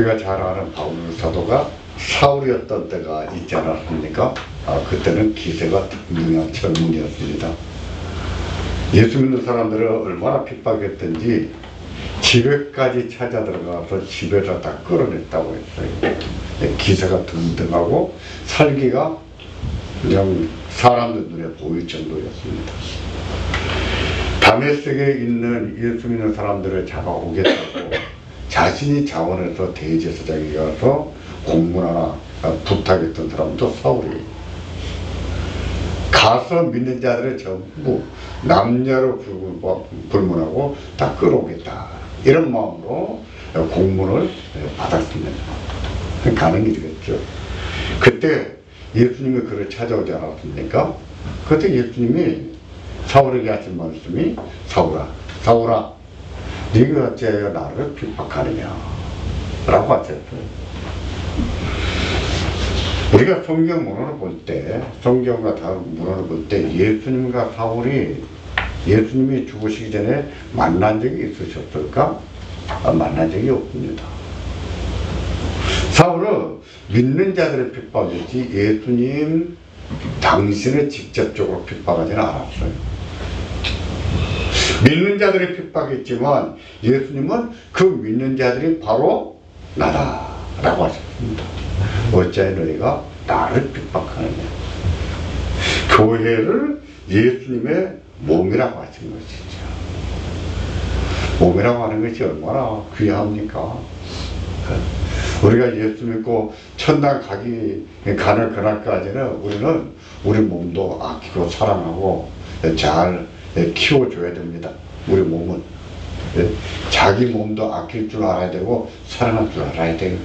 우리가 잘 아는 바울 사도가 사울이었던 때가 있지 않았습니까? 그때는 기세가 등등한 젊은이였습니다. 예수 믿는 사람들을 얼마나 핍박했던지 집에까지 찾아 들어가서 집에서 다 끌어냈다고 했어요. 기세가 등등하고 살기가 그냥 사람들 눈에 보일 정도였습니다. 다메섹에 있는 예수 믿는 사람들을 잡아오겠다고 자신이 자원해서 대제사장에 가서 공문하나 부탁했던 사람도 사울이 가서 믿는 자들을 전부 남녀로 불문하고 다 끌어오겠다 이런 마음으로 공문을 받았습니다. 가는 길이겠죠. 그때 예수님이 그를 찾아오지 않았습니까? 그때 예수님이 사울에게 하신 말씀이 사울아 네가 어째서 나를 핍박하느냐 라고 하셨어요. 우리가 성경 문헌을 볼 때, 성경과 다른 문헌을 볼 때 예수님과 사울이 예수님이 죽으시기 전에 만난 적이 있으셨을까? 만난 적이 없습니다. 사울은 믿는 자들을 핍박했지 예수님 당신을 직접적으로 핍박하지는 않았어요. 믿는 자들이 핍박했지만 예수님은 그 믿는 자들이 바로 나다 라고 하셨습니다. 어찌하여 너희가 나를 핍박하느냐. 교회를 예수님의 몸이라고 하신 것이죠. 몸이라고 하는 것이 얼마나 귀합니까? 우리가 예수 믿고 천당 가는 그날까지는 우리는 우리 몸도 아끼고 사랑하고 잘 키워줘야 됩니다. 우리 몸은 자기 몸도 아낄 줄 알아야 되고 사랑할 줄 알아야 돼요.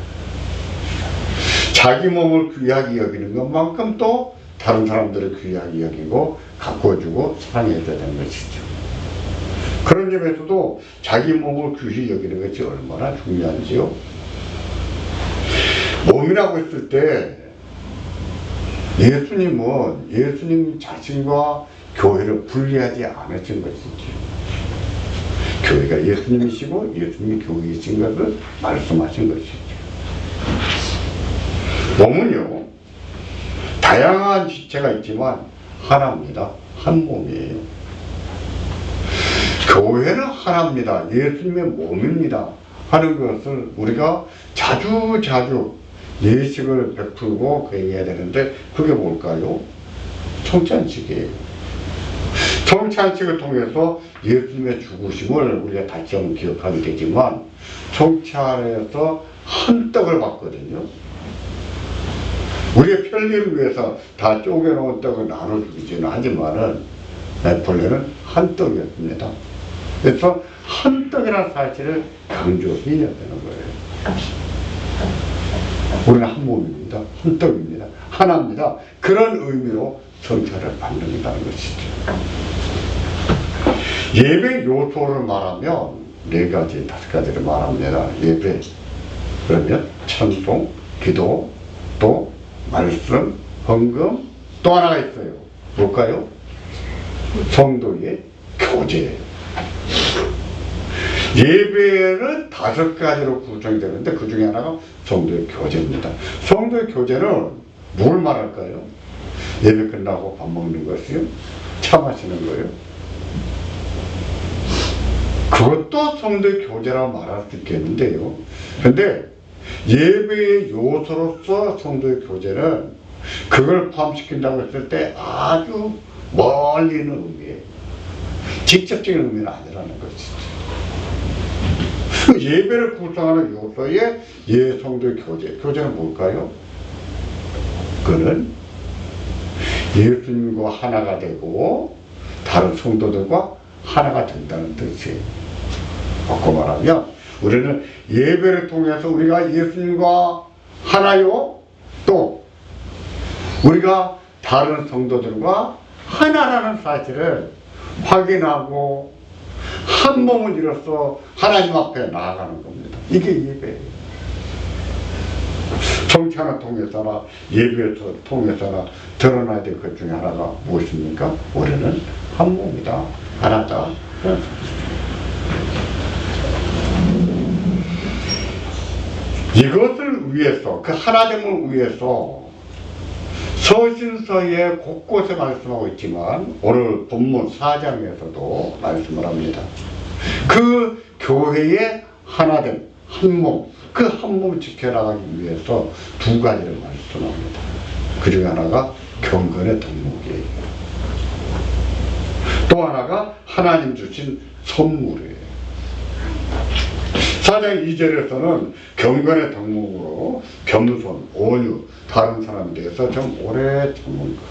자기 몸을 귀하게 여기는 것만큼 또 다른 사람들을 귀하게 여기고 가꿔주고 사랑해줘야 되는 것이죠. 그런 점에서도 자기 몸을 귀히 여기는 것이 얼마나 중요한지요. 몸이라고 했을 때 예수님은 예수님 자신과 교회를 분리하지 않으신 것이죠. 교회가 예수님이시고 예수님이 교회이신 것을 말씀하신 것이죠. 몸은요 다양한 지체가 있지만 하나입니다. 한 몸이에요. 교회는 하나입니다. 예수님의 몸입니다 하는 것을 우리가 자주 예식을 베풀고 회의해야 되는데 그게 뭘까요? 성찬식이에요. 성찬식을 통해서 예수님의 죽으심을 우리가 다시 한번 기억하게 되지만 성찬에서 한 떡을 받거든요. 우리의 편리를 위해서 다 쪼개놓은 떡을 나눠주기는 하지만은 본래는 한 떡이었습니다. 그래서 한 떡이라는 사실을 강조해야 되는 거예요. 우리는 한 몸입니다. 한 떡입니다. 하나입니다. 그런 의미로 성찬을 받는다는 것이죠. 예배 요소를 말하면 4가지, 5가지를 말합니다. 예배, 그러면 찬송, 기도, 또 말씀, 헌금, 또 하나가 있어요. 뭘까요? 성도의 교제. 예배는 5가지로 구성이 되는데 그 중에 하나가 성도의 교제입니다. 성도의 교제는 뭘 말할까요? 예배 끝나고 밥 먹는 것이요? 차 마시는 거예요? 그것도 성도의 교제라고 말할 수 있겠는데요. 근데 예배의 요소로서 성도의 교제는 그걸 포함시킨다고 했을 때 아주 멀리 있는 의미예요. 직접적인 의미는 아니라는 것이죠. 예배를 구성하는 요소의 성도의 교제는 뭘까요? 그는 예수님과 하나가 되고 다른 성도들과 하나가 된다는 뜻이에요. 바꿔 말하면 우리는 예배를 통해서 우리가 예수님과 하나요, 또 우리가 다른 성도들과 하나라는 사실을 확인하고 한 몸을 이뤄서 하나님 앞에 나아가는 겁니다. 이게 예배예요. 성찬을 통해서나 예배를 통해서나 드러나야 될 것 중에 하나가 무엇입니까? 우리는 한 몸이다, 하나다. 이것을 위해서, 그 하나됨을 위해서 서신서에 곳곳에 말씀하고 있지만 오늘 본문 4장에서도 말씀을 합니다. 그 교회의 하나됨, 한 몸, 그 한 몸을 지켜나가기 위해서 두 가지를 말씀합니다. 그 중에 하나가 경건의 덕목이에요. 또 하나가 하나님 주신 선물이에요. 4장 2절에서는 경건의 덕목으로 겸손, 온유, 다른 사람에 대해서 좀 오래 참은 것.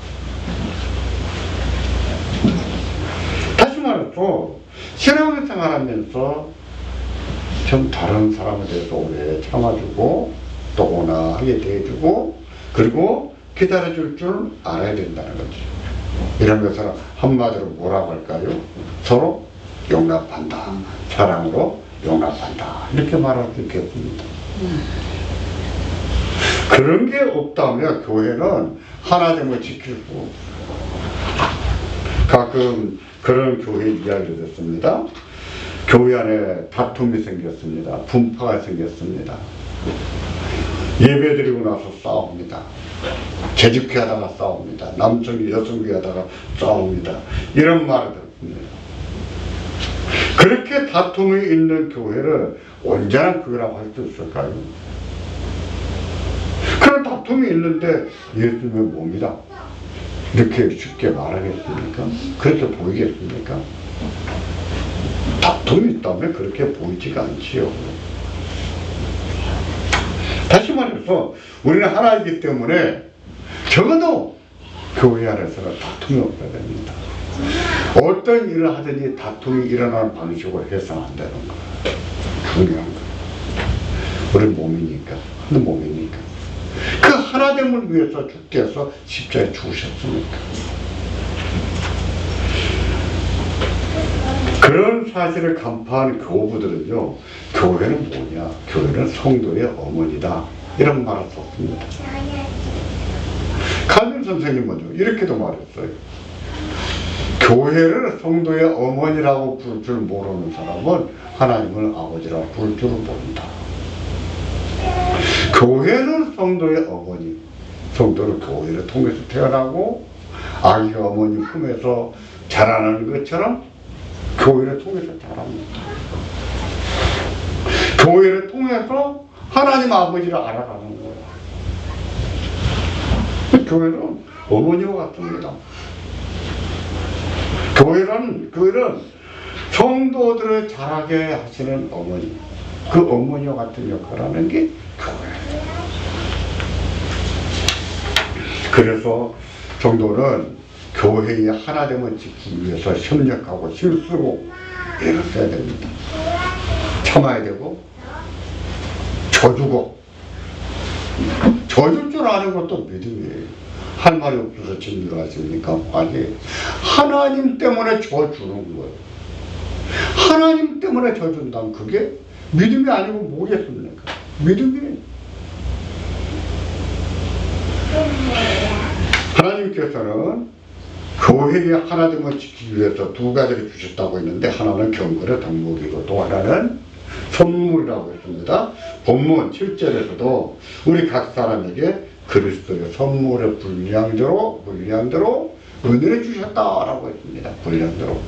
다시 말해서 신앙생활 하면서 좀 다른 사람에 대해서 오래 참아주고 또 온화하게 대해주고 그리고 기다려줄 줄 알아야 된다는 거죠. 이런 것을 한마디로 뭐라고 할까요? 서로 용납한다. 사랑으로 용납한다. 이렇게 말할 수 있겠습니다. 그런 게 없다면 교회는 하나됨을 지킬 수 없어요. 가끔 그런 교회 이야기를 듣습니다. 교회 안에 다툼이 생겼습니다. 분파가 생겼습니다. 예배 드리고 나서 싸웁니다. 재직회 하다가 싸웁니다. 남성이 여성이 하다가 싸웁니다. 이런 말을 듣습니다. 그렇게 다툼이 있는 교회를 온전한 교회라고 할 수 있을까요? 그런 다툼이 있는데 예수님의 몸이다. 이렇게 쉽게 말하겠습니까? 그렇게 보이겠습니까? 다툼이 있다면 그렇게 보이지가 않지요. 다시 말해서 우리는 하나이기 때문에 적어도 교회 안에서는 다툼이 없어야 됩니다. 어떤 일을 하든지 다툼이 일어나는 방식으로 해서는 안 되는 거예요. 중요한 거예요. 우리 몸이니까, 한 몸이니까. 그 하나됨을 위해서 주께서 십자가에 죽으셨습니까? 그런 사실을 간파한 교부들은요, 교회는 뭐냐? 교회는 성도의 어머니다. 이런 말을 썼습니다. 칼빈 선생님은요, 이렇게도 말했어요. 교회를 성도의 어머니라고 부를 줄 모르는 사람은 하나님을 아버지라고 부를 줄을 모른다. 교회는 성도의 어머니, 성도는 교회를 통해서 태어나고 아기가 어머니 품에서 자라나는 것처럼 교회를 통해서 자랍니다. 교회를 통해서 하나님 아버지를 알아가는 거예요. 교회는 어머니와 같습니다. 교회는 성도들을 자라게 하시는 어머니, 그 어머니와 같은 역할을 하는 게 교회예요. 그래서 성도는 교회의 하나됨을 지키기 위해서 협력하고 힘쓰고 애를 써야 됩니다. 참아야 되고 져주고 져줄 줄 아는 것도 믿음이에요. 할 말이 없어서 진리로 하십니까? 아니, 하나님 때문에 져주는 거예요. 하나님 때문에 져준다면 그게 믿음이 아니고 뭐겠습니까? 믿음이에요. 하나님께서는 교회의 하나됨을 지키기 위해서 두 가지를 주셨다고 했는데 하나는 경건의 덕목이고 또 하나는 선물이라고 했습니다. 본문 7절에서도 우리 각 사람에게 그리스도의 선물의 분량대로 은혜를 주셨다라고 했습니다. 분량대로.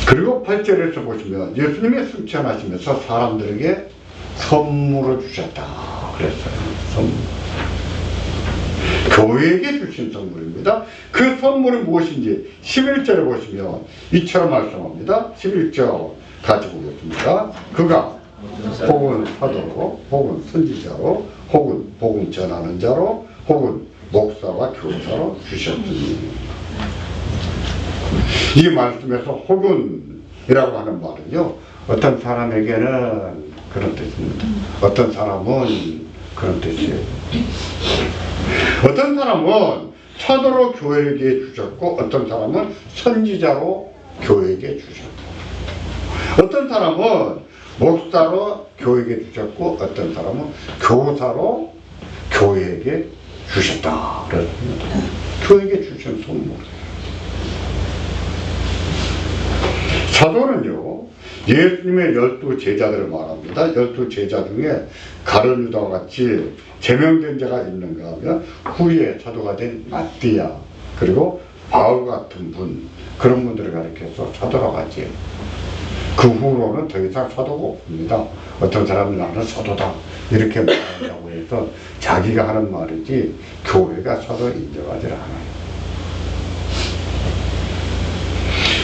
그리고 8절에서 보시면 예수님의 승천하시면서 사람들에게 선물을 주셨다 그랬어요. 선물. 교회에게 주신 선물입니다. 그 선물이 무엇인지 11절에 보시면 이처럼 말씀합니다. 11절 같이 보겠습니다. 그가 혹은 사도로 혹은 선지자로 혹은 복음 전하는 자로 혹은 목사와 교사로 주셨으니 이 말씀에서 혹은이라고 하는 말은요 어떤 사람에게는 그런 뜻입니다. 어떤 사람은 그런 뜻이에요. 어떤 사람은 사도로 교회에게 주셨고 어떤 사람은 선지자로 교회에게 주셨고 어떤 사람은 목사로 교회에게 주셨고 어떤 사람은 교사로 교회에게 주셨다 그랬습니다. 교회에게 주신 선물. 사도는요, 예수님의 12제자들을 말합니다. 12제자 중에 가룟 유다와 같이 제명된 자가 있는가 하면 후에 사도가 된 마띠아, 그리고 바울 같은 분, 그런 분들을 가리켜서 사도라고 하지. 그 후로는 더 이상 사도가 없습니다. 어떤 사람은 나는 사도다 이렇게 말한다고 해서 자기가 하는 말이지 교회가 사도 인정하지 않아요.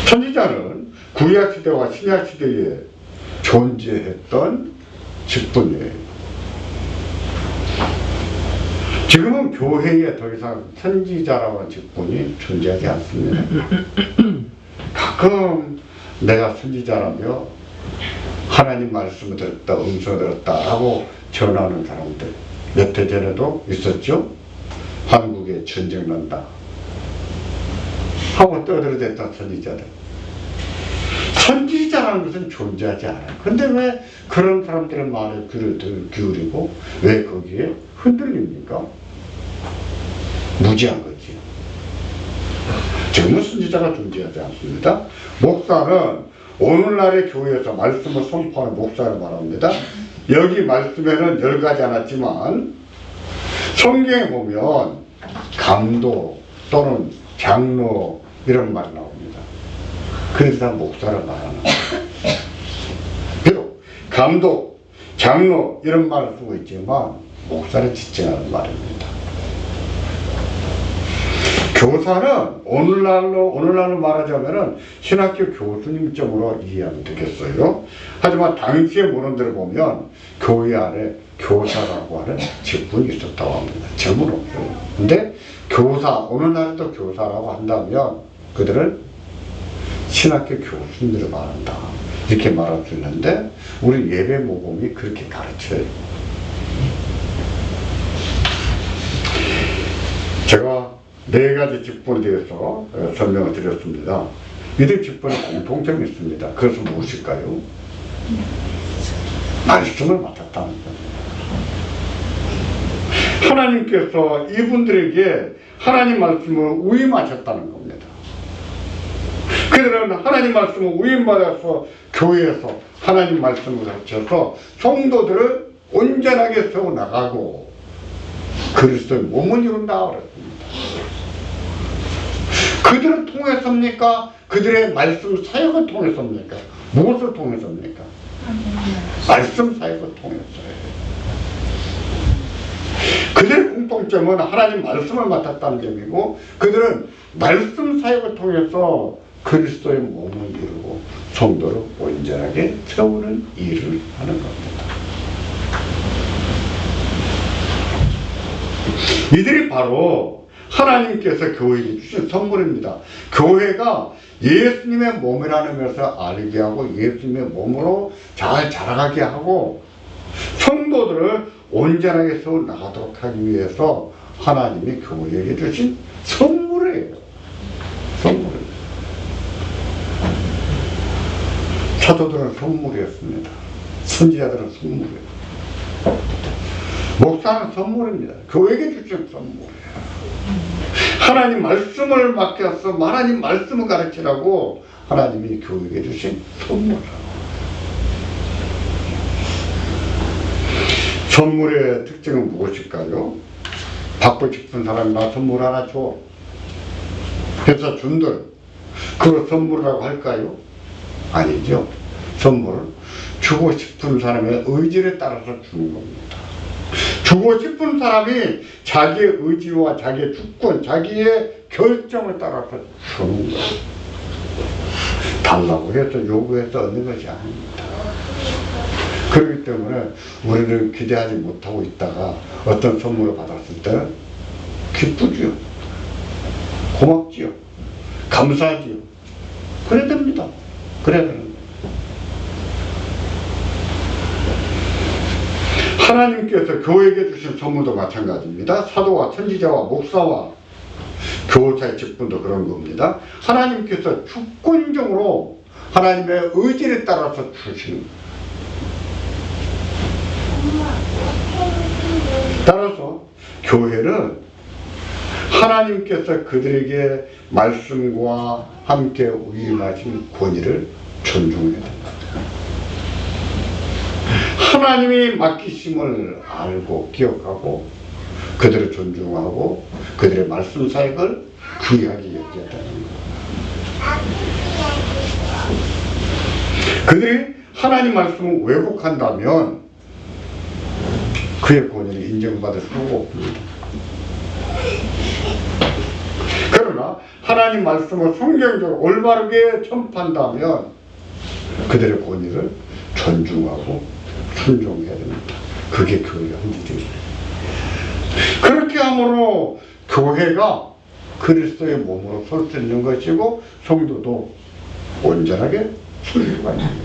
선지자는 구약시대와 신약시대에 존재했던 직분이에요. 지금은 교회에 더 이상 선지자라는 직분이 존재하지 않습니다. 가끔 내가 선지자라며 하나님 말씀을 들었다, 음성을 들었다 하고 전하는 사람들 몇 해 전에도 있었죠. 한국에 전쟁 난다 하고 떠들어댔던 선지자들. 선지자라는 것은 존재하지 않아요. 근데 왜 그런 사람들의 말에 귀를 기울이고 왜 거기에 흔들립니까? 무지한 거지. 지금은 선지자가 존재하지 않습니다. 목사는 오늘날의 교회에서 말씀을 선포하는 목사를 말합니다. 여기 말씀에는 10가지 않았지만 성경에 보면 강도 또는 장로 이런 말이 나옵니다. 그래서 목사를 말하는 거예요. 비록 강도, 장로 이런 말을 쓰고 있지만 목사를 지칭하는 말입니다. 교사는 오늘날로 말하자면은 신학교 교수님점으로 이해하면 되겠어요. 하지만 당시의 문헌들을 보면 교회 안에 교사라고 하는 직분이 있었다고 합니다. 지금은 없어요. 근데 교사, 오늘날도 교사라고 한다면 그들은 신학교 교수님들을 말한다 이렇게 말할 수 있는데 우리 예배 모범이 그렇게 가르쳐요. 제가 4가지 직분에 대해서 설명을 드렸습니다. 이들 직분에 공통점이 있습니다. 그것은 무엇일까요? 말씀을 맡았다는 겁니다. 하나님께서 이분들에게 하나님 말씀을 위임하셨다는 겁니다. 그들은 하나님 말씀을 위임받아서 교회에서 하나님 말씀을 가르쳐서 성도들을 온전하게 세워나가고 그리스도의 몸을 이룬다 그랬습니다. 그들을 통해서입니까? 그들의 말씀 사역을 통해서입니까? 무엇을 통해서입니까? 말씀 사역을 통해서요. 그들의 공통점은 하나님 말씀을 맡았다는 점이고 그들은 말씀 사역을 통해서 그리스도의 몸을 이루고 성도를 온전하게 세우는 일을 하는 겁니다. 이들이 바로 하나님께서 교회에 주신 선물입니다. 교회가 예수님의 몸이라는 것을 알게 하고 예수님의 몸으로 잘 자라가게 하고 성도들을 온전하게 세워나가도록 하기 위해서 하나님이 교회에게 주신 선물이에요. 선물입니다. 사도들은 선물이었습니다. 선지자들은 선물이에요. 목사는 선물입니다. 교회에게 주신 선물이에요. 하나님 말씀을 맡겨서 하나님 말씀을 가르치라고 하나님이 교회에게 주신 선물이에요. 선물의 특징은 무엇일까요? 받고 싶은 사람이 나 선물 하나 줘. 그래서 준들 그걸 선물이라고 할까요? 아니죠. 선물은 주고 싶은 사람의 의지에 따라서 주는 겁니다. 주고 싶은 사람이 자기의 의지와 자기의 주권, 자기의 결정을 따라서 주는 거예요. 달라고 해서 요구해서 얻는 것이 아닙니다. 그렇기 때문에 우리는 기대하지 못하고 있다가 어떤 선물을 받았을 때는 기쁘지요. 고맙지요. 감사하지요. 그래야 됩니다. 그래야 되는 거예요. 하나님께서 교회에게 주신 선물도 마찬가지입니다. 사도와 선지자와 목사와 교사의 직분도 그런 겁니다. 하나님께서 주권적으로 하나님의 의지에 따라서 주시는 거예요. 따라서 교회는 하나님께서 그들에게 말씀과 함께 위임하신 권위를 존중해야 된다. 하나님이 맡기심을 알고 기억하고 그들을 존중하고 그들의 말씀 사역을 귀하게 여겨야 되는 거예요. 그들이 하나님 말씀을 왜곡한다면 그의 권위를 인정받을 수가 없습니다. 그러나 하나님 말씀을 성경적으로 올바르게 전파한다면 그들의 권위를 존중하고 순종해야 됩니다. 그게 교회의 헌지입니다. 그렇게 함으로 교회가 그리스도의 몸으로 설 수 있는 것이고 성도도 온전하게 설 수가 있는 것입니다.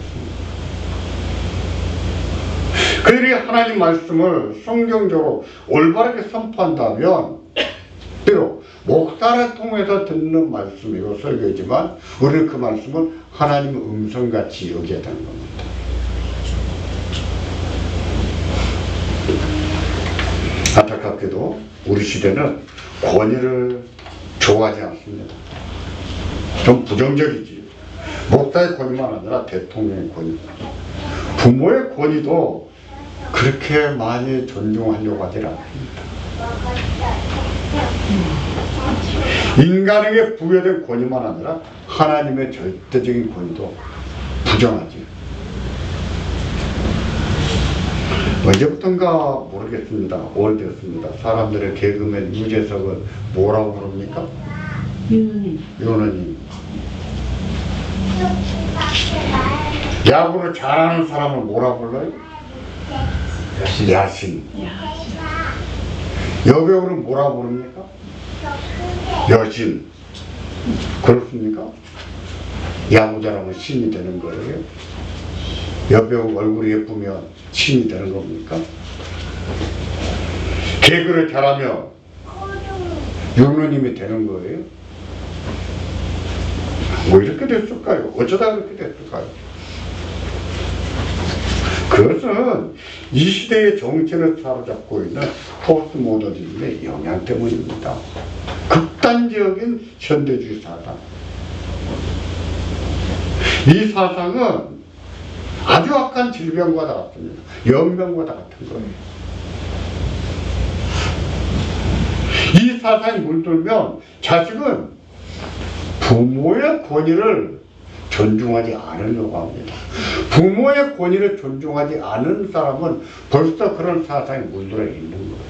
그들이 하나님 말씀을 성경적으로 올바르게 선포한다면 비록 목사를 통해서 듣는 말씀이고 설교지만 우리는 그 말씀을 하나님의 음성같이 여겨야 되는 겁니다. 안타깝게도 우리 시대는 권위를 좋아하지 않습니다. 좀 부정적이지. 목사의 권위만 아니라 대통령의 권위, 부모의 권위도 그렇게 많이 존중하려고 하지 않습니다. 인간에게 부여된 권위만 아니라 하나님의 절대적인 권위도 부정하지. 언제부턴가 모르겠습니다. 오래됐습니다. 사람들의 개그맨 유재석을 뭐라고 부릅니까? 윤호님. 야구를 잘하는 사람을 뭐라고 불러요? 야신. 여배우는 뭐라고 부릅니까? 여신. 그렇습니까? 야구 잘하면 신이 되는 거예요? 여배우 얼굴이 예쁘면 신이 되는 겁니까? 개그를 잘하면 윤호님이 되는 거예요? 뭐 이렇게 됐을까요? 어쩌다 그렇게 됐을까요? 그것은 이 시대의 정치를 사로잡고 있는 포스트모더니즘의 영향 때문입니다. 극단적인 현대주의 사상. 이 사상은 아주 악한 질병과 같습니다. 연병과 같은 거예요. 이 사상이 물들면 자식은 부모의 권위를 존중하지 않으려고 합니다. 부모의 권위를 존중하지 않은 사람은 벌써 그런 사상이 물들어 있는 거예요.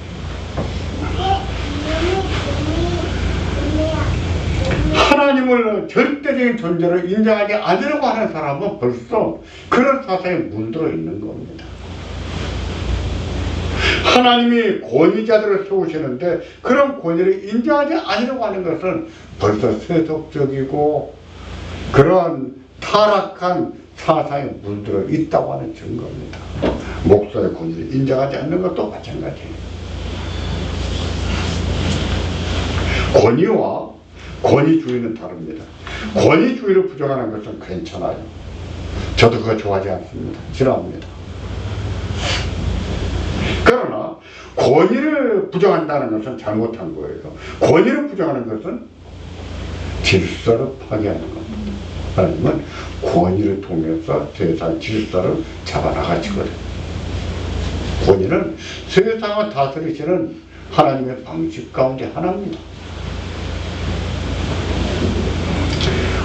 하나님을 절대적인 존재로 인정하지 않으려고 하는 사람은 벌써 그런 사상에 물들어 있는 겁니다. 하나님이 권위자들을 세우시는데 그런 권위를 인정하지 않으려고 하는 것은 벌써 세속적이고 그런 타락한 사상에 물들어 있다고 하는 증거입니다. 목사의 권위를 인정하지 않는 것도 마찬가지예요. 권위와 권위주의는 다릅니다. 권위주의를 부정하는 것은 괜찮아요. 저도 그거 좋아하지 않습니다. 싫어합니다. 그러나 권위를 부정한다는 것은 잘못한 거예요. 권위를 부정하는 것은 질서를 파괴하는 겁니다. 하나님은 권위를 통해서 세상 질서를 잡아나가시거든요. 권위는 세상을 다스리시는 하나님의 방식 가운데 하나입니다.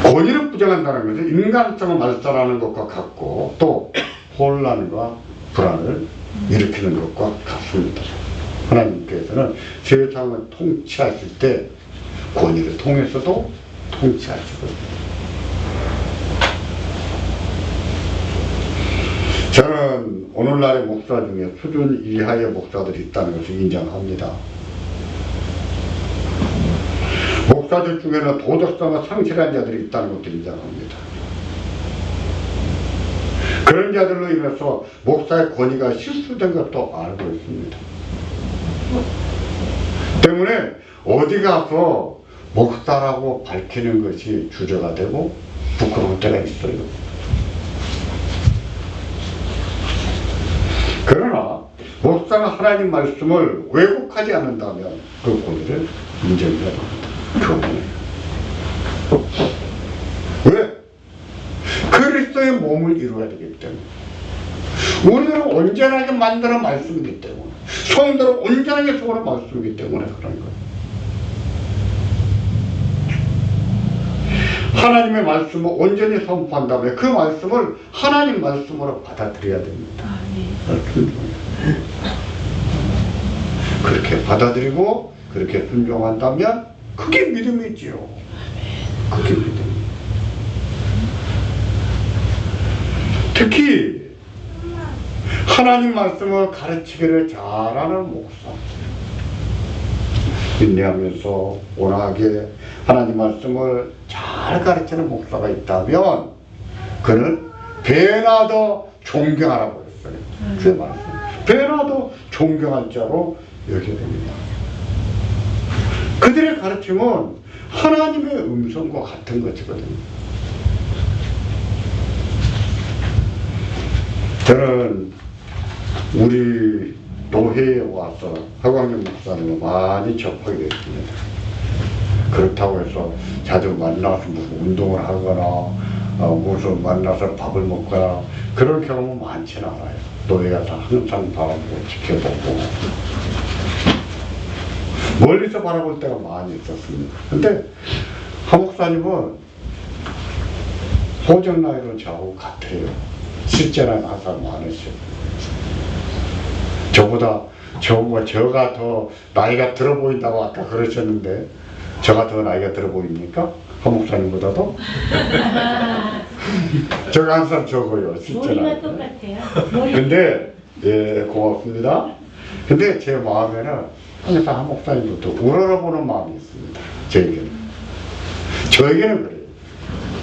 권위를 부정한다는 것은 인간성을 말살하는 것과 같고 또 혼란과 불안을 일으키는 것과 같습니다. 하나님께서는 세상을 통치하실 때 권위를 통해서도 통치하시거든요. 저는 오늘날의 목사 중에 수준 이하의 목사들이 있다는 것을 인정합니다. 목사들 중에는 도덕성을 상실한 자들이 있다는 것도 인정합니다. 그런 자들로 인해서 목사의 권위가 실수된 것도 알고 있습니다. 때문에 어디 가서 목사라고 밝히는 것이 주저가 되고 부끄러울 때가 있어요. 그러나 목사가 하나님 말씀을 왜곡하지 않는다면 그 권위를 인정해야 됩니다. 교회는. 왜? 그리스도의 하나님의 몸을 이루어야 되기 때문에 우리를 온전하게 만드는 말씀이기 때문에 성도를 온전하게 속으로 말씀이기 때문에 그런 거예요. 하나님의 말씀을 온전히 선포한 다음에 그 말씀을 하나님 말씀으로 받아들여야 됩니다. 그렇게 받아들이고 그렇게 순종한다면 그게 믿음이지요. 그게 믿음. 특히 하나님 말씀을 가르치기를 잘하는 목사, 인내하면서 온화하게 하나님 말씀을 잘 가르치는 목사가 있다면 그는 배나 더 존경하라고 했어요. 그 말씀. 배나 더 존경할 자로 여겨야 됩니다. 그들의 가르침은 하나님의 음성과 같은 것이거든요. 저는 우리 노회에 와서 허광영 목사님을 많이 접하게 됐습니다. 그렇다고 해서 자주 만나서 무슨 운동을 하거나 무슨 만나서 밥을 먹거나 그런 경험은 많지는 않아요. 노회 가서 항상 바라보고 지켜보고 멀리서 바라볼 때가 많이 있었습니다. 근데 하 목사님은 소정 나이로 저하고 같아요. 실제는 항상 많으시고 저가 더 나이가 들어 보인다고 아까 그러셨는데 저가 더 나이가 들어 보입니까? 하 목사님보다도? 제가 항상 적어요. 실제는. 머리가 똑같아요. 근데 예 고맙습니다. 근데 제 마음에는 항상 하 목사님부터 우러러보는 마음이 있습니다. 저에게는 그래요.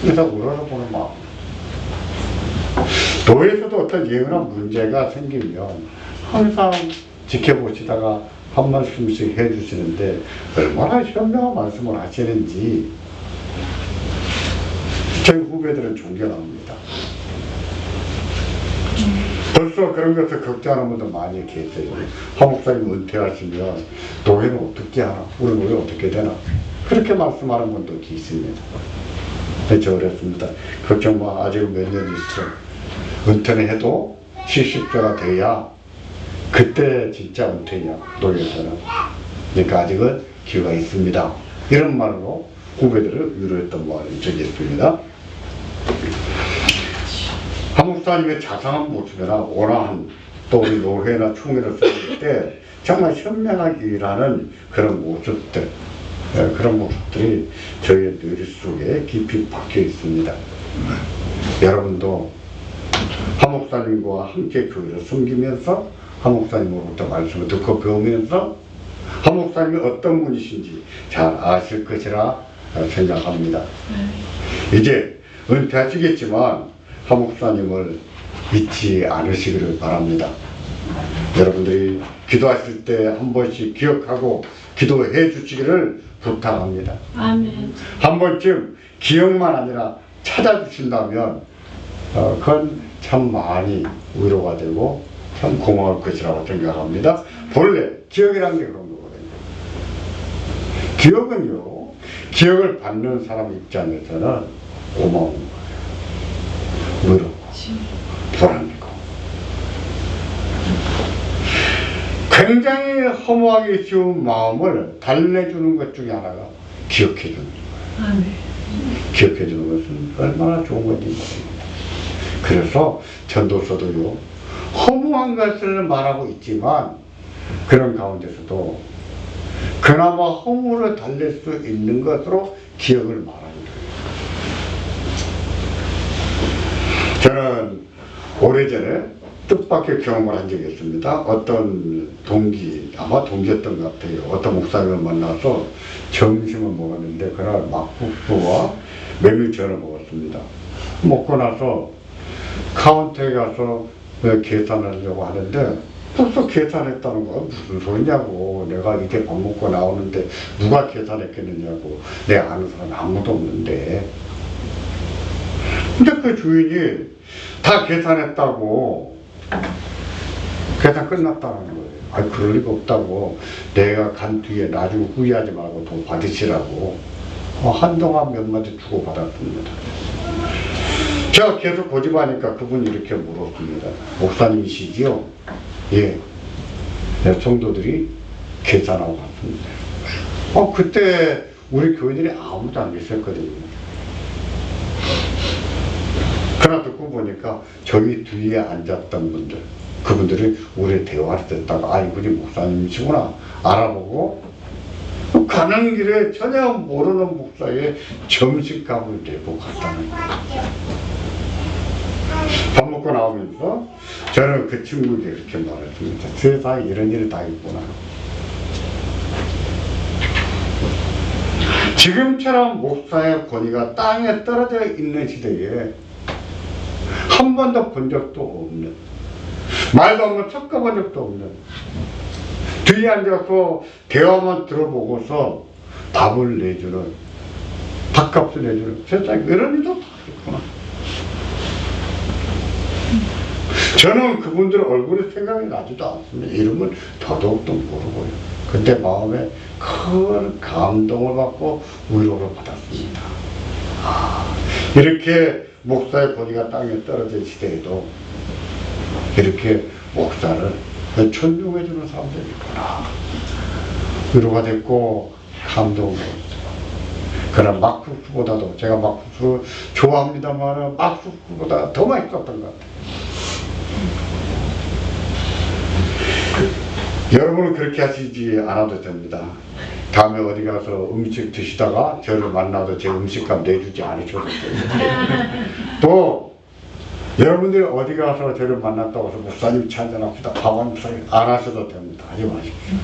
항상 우러러보는 마음. 도에서도 어떤 예언한 문제가 생기면 항상 지켜보시다가 한 말씀씩 해주시는데 얼마나 현명한 말씀을 하시는지 저희 후배들은 존경합니다. 벌써 그런 것을 걱정하는 분도 많이 계세요. 하 목사님 은퇴하시면 노예는 어떻게 하나? 우리 노예 어떻게 되나? 그렇게 말씀하는 분도 계십니다. 저 그랬습니다. 걱정 마. 아직은 몇 년 있어. 은퇴는 해도 70세가 돼야 그때 진짜 은퇴냐 노예에서는. 그러니까 아직은 기회가 있습니다. 이런 말로 후배들을 위로했던 말이 적이 있습니다. 하 목사님의 자상한 모습이나 온화한 또 우리 노회나 총회를 쓸 때 정말 현명하게 일하는 그런 모습들, 그런 모습들이 저희의 뇌리 속에 깊이 박혀 있습니다. 여러분도 하 목사님과 함께 교회를 섬기면서 하 목사님으로부터 말씀을 듣고 배우면서 하 목사님이 어떤 분이신지 잘 아실 것이라 생각합니다. 이제 은퇴하시겠지만 하 목사님을 잊지 않으시기를 바랍니다. 여러분들이 기도하실 때 한 번씩 기억하고 기도해 주시기를 부탁합니다. 아멘. 한 번쯤 기억만 아니라 찾아주신다면 그건 참 많이 위로가 되고 참 고마울 것이라고 생각합니다. 본래 기억이라는 게 그런 거거든요. 기억은요, 기억을 받는 사람 입장에서는 고마운 거예요. 위로고 보람이고 굉장히 허무하기 쉬운 마음을 달래주는 것 중에 하나가 기억해주는 거예요. 아멘. 기억해주는 것은 얼마나 좋은 건지 모릅니다. 그래서 전도서도요, 허무한 것을 말하고 있지만 그런 가운데서도 그나마 허무를 달랠 수 있는 것으로 기억을 말하는 거예요. 저는 오래전에 뜻밖의 경험을 한 적이 있습니다. 어떤 동기, 아마 동기였던 것 같아요. 어떤 목사님을 만나서 점심을 먹었는데 그날 막국수와 메밀전을 먹었습니다. 먹고 나서 카운터에 가서 계산하려고 하는데 벌써 계산했다는 거야. 무슨 소리냐고. 내가 이렇게 밥 먹고 나오는데 누가 계산했겠느냐고. 내 아는 사람 아무도 없는데. 근데 그 주인이 다 계산했다고, 계산 끝났다는 거예요. 아니 그럴 리가 없다고. 내가 간 뒤에 나중에 후회하지 말고 돈 받으시라고 한동안 몇 마디 주고 받았습니다. 제가 계속 고집하니까 그분이 이렇게 물었습니다. 목사님이시지요? 예. 성도들이 계산하고 갔습니다. 그때 우리 교인들이 아무도 안 계셨거든요. 그러나 듣고 보니까 저기 뒤에 앉았던 분들, 그분들이 우리 대화를 듣다가 이분이 목사님이시구나 알아보고 가는 길에 전혀 모르는 목사의 점심값을 내고 갔다는 거예요. 밥 먹고 나오면서 저는 그 친구에게 이렇게 말했습니다. 세상에 이런 일이 다 있구나. 지금처럼 목사의 권위가 땅에 떨어져 있는 시대에 한 번도 본 적도 없는, 말도 한번 섞어본 적도 없는, 뒤에 앉아서 대화만 들어보고서 밥을 내주는, 밥값을 내주는, 세상에 이런 일도 다 있구나. 저는 그분들 얼굴이 생각이 나지도 않습니다. 이름은 더더욱도 모르고요. 근데 마음에 큰 감동을 받고 위로를 받았습니다. 이렇게 목사의 권위가 땅에 떨어진 시대에도 이렇게 목사를 존중해주는 사람들이 있구나. 위로가 됐고 감동을 받았어요. 그러나 막국수보다도, 제가 막국수를 좋아합니다만 막국수보다 더 맛있었던 것 같아요. 여러분은 그렇게 하시지 않아도 됩니다. 다음에 어디 가서 음식 드시다가 저를 만나도 제 음식값 내주지 않으셔도 됩니다. 또 여러분들이 어디 가서 저를 만났다고 해서 목사님 차 한잔합시다, 밥 한 상 안 하셔도 됩니다. 하지 마십시오.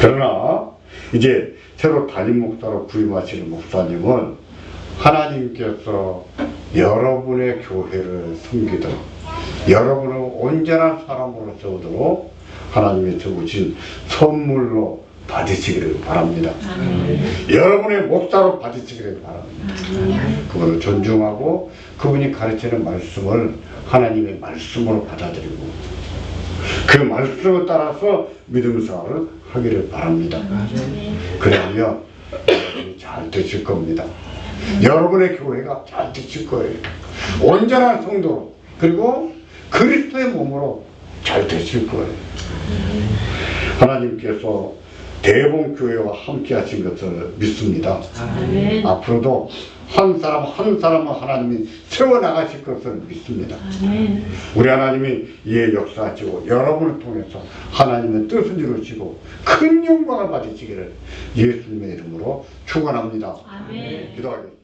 그러나 이제 새로 담임 목사로 부임하시는 목사님은 하나님께서 여러분의 교회를 섬기도록, 여러분을 온전한 사람으로 세우도록 하나님이 주신 선물로 받으시기를 바랍니다. 여러분의 목사로 받으시기를 바랍니다. 그분을 존중하고 그분이 가르치는 말씀을 하나님의 말씀으로 받아들이고 그 말씀을 따라서 믿음 생활을 하기를 바랍니다. 그러면 여러분이 잘 되실 겁니다. 여러분의 교회가 잘 되실 거예요. 온전한 성도로, 그리고 그리스도의 몸으로 잘 되실 거예요. 하나님께서 대봉교회와 함께 하신 것을 믿습니다. 아멘. 앞으로도 한 사람 한 사람을 하나님이 세워나가실 것을 믿습니다. 아멘. 우리 하나님이 이에 역사하시고 여러분을 통해서 하나님의 뜻을 이루시고 큰 영광을 받으시기를 예수님의 이름으로 축원합니다. 아멘. 기도하겠습니다.